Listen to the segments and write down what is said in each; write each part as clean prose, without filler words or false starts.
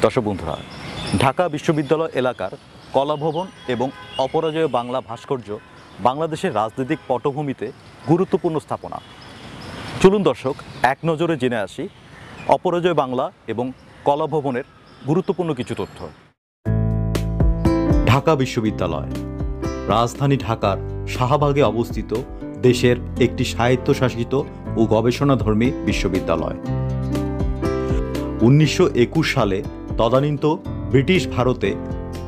দর্শক বন্ধুরা, ঢাকা বিশ্ববিদ্যালয় এলাকার কলাভবন এবং অপরাজেয় বাংলা ভাস্কর্য বাংলাদেশের রাজনৈতিক পটভূমিতে গুরুত্বপূর্ণ স্থাপনা। চলুন দর্শক, এক নজরে জেনে আসি অপরাজেয় বাংলা এবং কলাভবনের গুরুত্বপূর্ণ কিছু তথ্য। ঢাকা বিশ্ববিদ্যালয় রাজধানী ঢাকার শাহবাগে অবস্থিত দেশের একটি স্বায়ত্তশাসিত ও গবেষণাধর্মী বিশ্ববিদ্যালয়। 1921 সালে তদানীন্ত ব্রিটিশ ভারতে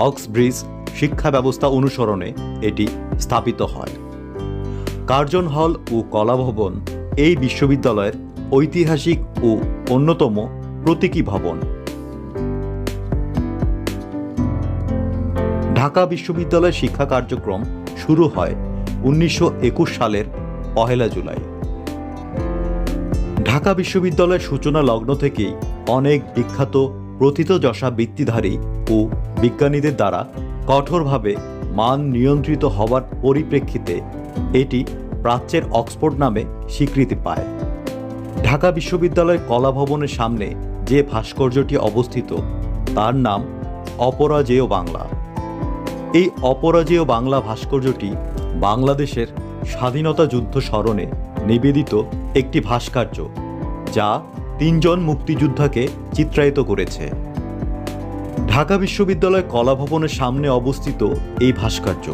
অক্সব্রিজ শিক্ষা ব্যবস্থা অনুসরণে এটি স্থাপিত হয়। কার্জন হল ও কলাভবন এই বিশ্ববিদ্যালয়ের ঐতিহাসিক ও অন্যতম প্রতীকী ভবন। ঢাকা বিশ্ববিদ্যালয়ের শিক্ষা কার্যক্রম শুরু হয় 1921 সালের 1 জুলাই। ঢাকা বিশ্ববিদ্যালয়ের সূচনা লগ্ন থেকেই অনেক বিখ্যাত প্রথিতযশা বৃত্তিধারী ও বিজ্ঞানীদের দ্বারা কঠোরভাবে মান নিয়ন্ত্রিত হওয়ার পরিপ্রেক্ষিতে এটি প্রাচ্যের অক্সফোর্ড নামে স্বীকৃতি পায়। ঢাকা বিশ্ববিদ্যালয়ের কলাভবনের সামনে যে ভাস্কর্যটি অবস্থিত তার নাম অপরাজেয় বাংলা। এই অপরাজেয় বাংলা ভাস্কর্যটি বাংলাদেশের স্বাধীনতা যুদ্ধ স্মরণে নিবেদিত একটি ভাস্কর্য, যা 3 জন মুক্তিযোদ্ধাকে চিত্রায়িত করেছে। ঢাকা বিশ্ববিদ্যালয় কলাভবনের সামনে অবস্থিত এই ভাস্কর্য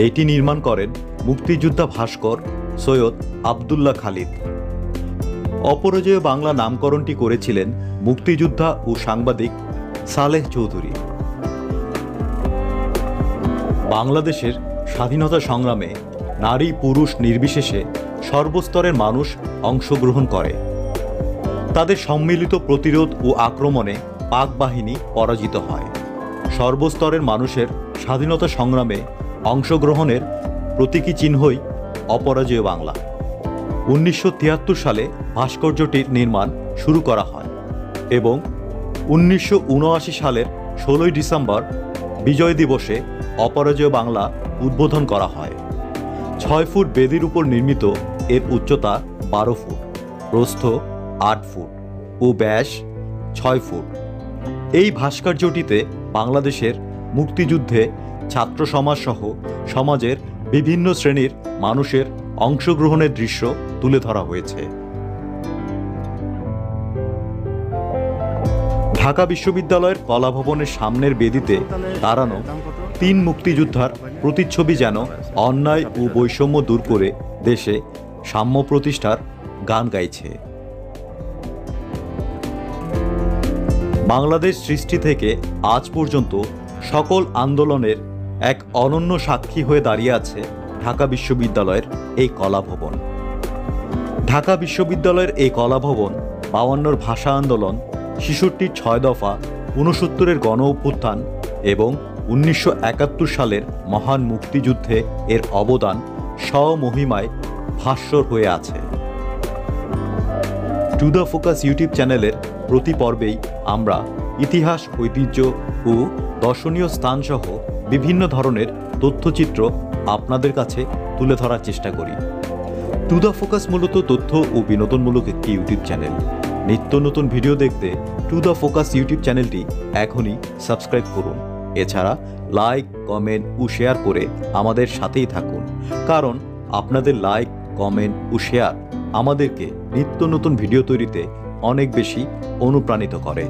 এটি নির্মাণ করেন মুক্তিযোদ্ধা ভাস্কর সৈয়দ আবদুল্লাহ খালিদ। অপরাজেয় বাংলা নামকরণটি করেছিলেন মুক্তিযোদ্ধা ও সাংবাদিক সালেহ চৌধুরী। বাংলাদেশের স্বাধীনতা সংগ্রামে নারী পুরুষ নির্বিশেষে সর্বস্তরের মানুষ অংশগ্রহণ করে। তাদের সম্মিলিত প্রতিরোধ ও আক্রমণে পাক বাহিনী পরাজিত হয়। সর্বস্তরের মানুষের স্বাধীনতা সংগ্রামে অংশগ্রহণের প্রতীকী চিহ্নই অপরাজেয় বাংলা। 1973 সালে ভাস্কর্যটির নির্মাণ শুরু করা হয় এবং 1979 সালের 16 ডিসেম্বর বিজয় দিবসে অপরাজেয় বাংলা উদ্বোধন করা হয়। 6 ফুট বেদির উপর নির্মিত এর উচ্চতা 12 ফুট, প্রস্থ 8 ফুট ও ব্যাস 6 ফুট। এই ভাস্কর্যটিতে বাংলাদেশের মুক্তিযুদ্ধে ছাত্র সমাজ সহ সমাজের বিভিন্ন শ্রেণীর মানুষের অংশগ্রহণের দৃশ্য তুলে ধরা হয়েছে। ঢাকা বিশ্ববিদ্যালয়ের কলাভবনের সামনের বেদিতে দাঁড়ানো 3 মুক্তিযোদ্ধার প্রতিচ্ছবি যেন অন্যায় ও বৈষম্য দূর করে দেশে সাম্য প্রতিষ্ঠার গান গাইছে। বাংলাদেশ সৃষ্টি থেকে আজ পর্যন্ত সকল আন্দোলনের এক অনন্য সাক্ষী হয়ে দাঁড়িয়ে আছে ঢাকা বিশ্ববিদ্যালয়ের এই কলাভবন। ঢাকা বিশ্ববিদ্যালয়ের এই কলাভবন 52 ভাষা আন্দোলন, 66 6 দফা, 69 গণ অভ্যুত্থান এবং 1971 সালের মহান মুক্তিযুদ্ধে এর অবদান স্বমহিমায় ভাস্বর হয়ে আছে। টু দ্য ফোকাস ইউটিউব চ্যানেলের প্রতি পর্বেই আমরা ইতিহাস, ঐতিহ্য ও দর্শনীয় স্থানসহ বিভিন্ন ধরনের তথ্যচিত্র আপনাদের কাছে তুলে ধরার চেষ্টা করি। টু দ্য ফোকাস মূলত তথ্য ও বিনোদনমূলক একটি ইউটিউব চ্যানেল। নিত্য নতুন ভিডিও দেখতে টু দ্য ফোকাস ইউটিউব চ্যানেলটি এখনই সাবস্ক্রাইব করুন। এছাড়া লাইক, কমেন্ট ও শেয়ার করে আমাদের সাথেই থাকুন, কারণ আপনাদের লাইক, কমেন্ট ও শেয়ার আমাদেরকে নিত্য নতুন ভিডিও তৈরিতে অনেক বেশি অনুপ্রাণিত করে।